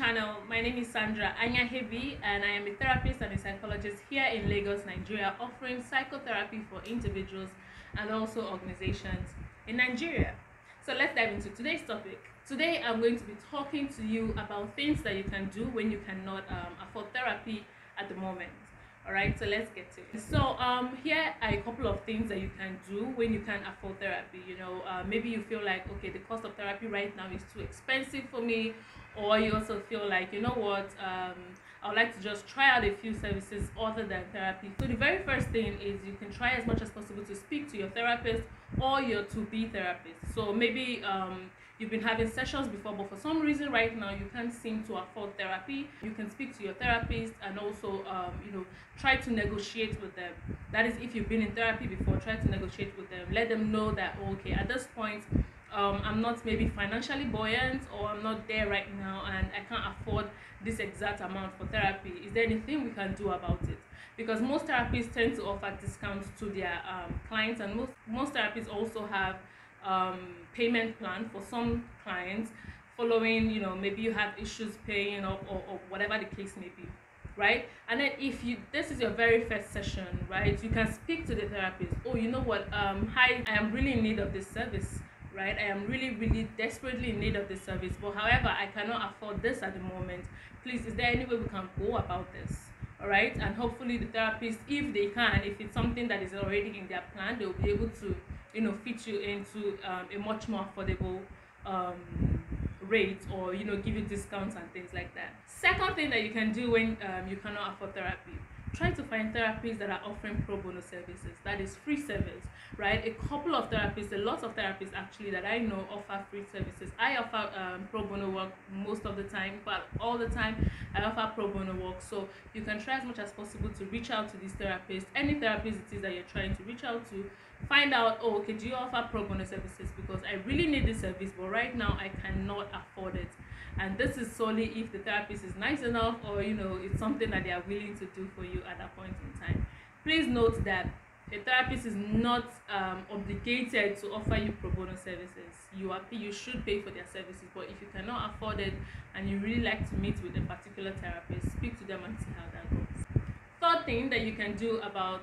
channel. My name is Sandra Anyahaebi and I am a therapist and a psychologist here in Lagos, Nigeria, offering psychotherapy for individuals and also organizations in Nigeria. So let's dive into today's topic. Today I'm going to be talking to you about things that you can do when you cannot afford therapy at the moment. Alright, so let's get to it. So here are a couple of things that you can do when you can't afford therapy. Maybe you feel like, okay, the cost of therapy right now is too expensive for me, or you also feel like, you know what, I would like to just try out a few services other than therapy. So the very first thing is you can try as much as possible to speak to your therapist or your to-be therapist. So maybe you've been having sessions before, but for some reason right now you can't seem to afford therapy. You can speak to your therapist and also try to negotiate with them. That is, if you've been in therapy before, try to negotiate with them. Let them know that, okay, at this point I'm not maybe financially buoyant, or I'm not there right now and I can't afford this exact amount for therapy. Is there anything we can do about it? Because most therapists tend to offer discounts to their clients, and most therapists also have payment plan for some clients, following, maybe you have issues paying or whatever the case may be, right? And then if this is your very first session, right, you can speak to the therapist. Oh, you know what, hi, I am really in need of this service, right? I am really desperately in need of this service, but however I cannot afford this at the moment. Please, is there any way we can go about this? All right, and hopefully the therapist, if they can, if it's something that is already in their plan, they'll be able to fit you into a much more affordable rate, or give you discounts and things like that. Second thing that you can do when you cannot afford therapy: try to find therapists that are offering pro bono services. That is free service, right? A lot of therapists actually that I know offer free services. I offer pro bono work most of the time, but all the time I offer pro bono work. So you can try as much as possible to reach out to these therapists, any therapist it is that you're trying to reach out to. Find out, oh, okay, do you offer pro bono services? Because I really need this service, but right now I cannot afford it. And this is solely if the therapist is nice enough, or it's something that they are willing to do for you at that point in time. Please note that a therapist is not obligated to offer you pro bono services. You should pay for their services, but if you cannot afford it and you really like to meet with a particular therapist, speak to them and see how that goes. Third thing that you can do about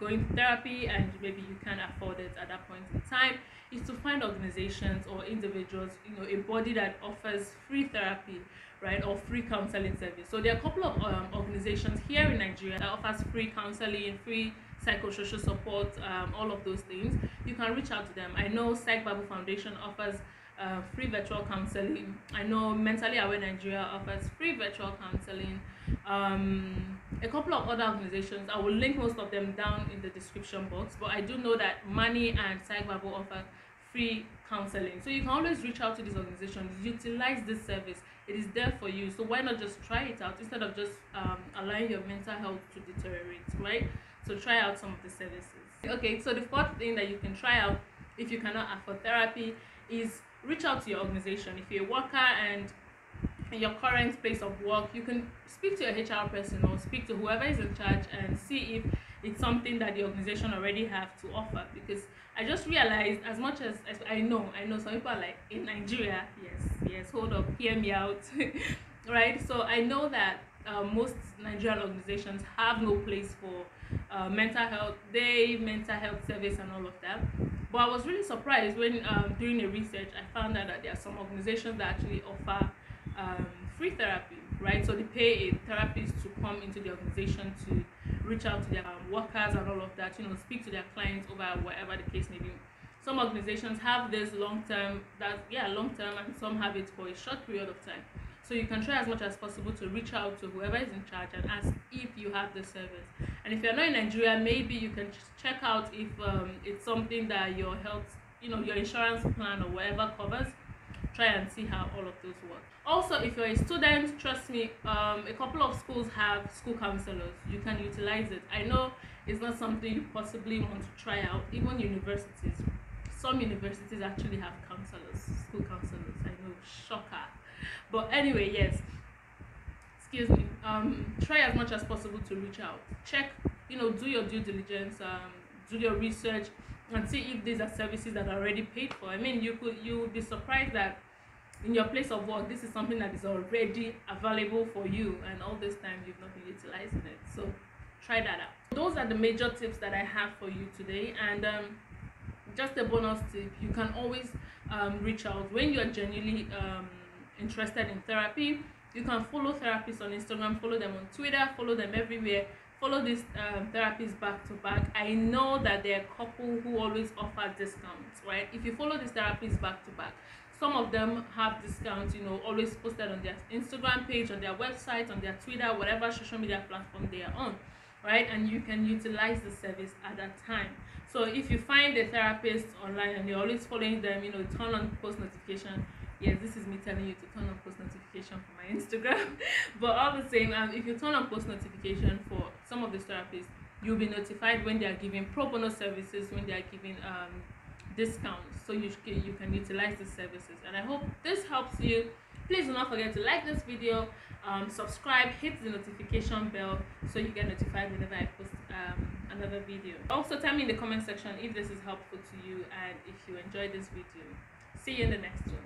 going to therapy and maybe you can't afford it at that point in time is to find organizations or individuals, a body that offers free therapy, right, or free counseling service. So there are a couple of organizations here in Nigeria that offers free counseling, free psychosocial support, all of those things. You can reach out to them. I know Sandybrownx Foundation offers free virtual counseling. I know Mentally Aware Nigeria offers free virtual counseling. A couple of other organizations, I will link most of them down in the description box, but I do know that Money and Sandybrownx offer free counseling. So you can always reach out to these organizations, utilize this service. It is there for you, so why not just try it out instead of just allowing your mental health to deteriorate, right? So try out some of the services. Okay, so the fourth thing that you can try out if you cannot afford therapy is reach out to your organization. If you're a worker and in your current place of work, you can speak to your HR person or speak to whoever is in charge and see if it's something that the organization already have to offer. Because I just realized, as much as I know some people are like, in Nigeria, yes, hold up, hear me out. Right? So I know that most Nigerian organizations have no place for mental health service and all of that. But I was really surprised when doing a research, I found out that there are some organizations that actually offer free therapy, right? So they pay a therapist to come into the organization to reach out to their workers and all of that, speak to their clients over whatever the case may be. Some organizations have this long-term, and some have it for a short period of time. So you can try as much as possible to reach out to whoever is in charge and ask if you have the service. And if you're not in Nigeria, maybe you can check out if it's something that your health, your insurance plan or whatever covers. Try and see how all of those work. Also, if you're a student, trust me, a couple of schools have school counselors. You can utilize it. I know it's not something you possibly want to try out. Even universities, some universities actually have counselors, school counselors. I know, shocker. But anyway, yes, excuse me, try as much as possible to reach out. Check, do your due diligence, do your research and see if these are services that are already paid for. I mean, you would be surprised that in your place of work, this is something that is already available for you, and all this time you've not been utilizing it. So try that out. Those are the major tips that I have for you today. And just a bonus tip, you can always reach out when you're genuinely interested in therapy. You can follow therapists on Instagram, follow them on Twitter, follow them everywhere. Follow these therapists back to back. I know that there are a couple who always offer discounts, right? If you follow these therapists back to back, some of them have discounts, always posted on their Instagram page, on their website, on their Twitter, whatever social media platform they are on, right? And you can utilize the service at that time. So if you find a therapist online and you're always following them, turn on post notification. Yes, this is me telling you to turn on post notification for my Instagram. But all the same, if you turn on post notification for some of the therapists, you'll be notified when they are giving pro bono services, when they are giving discounts, so you can utilize the services. And I hope this helps you. Please do not forget to like this video, subscribe, hit the notification bell so you get notified whenever I post another video. Also, tell me in the comment section if this is helpful to you and if you enjoyed this video. See you in the next one.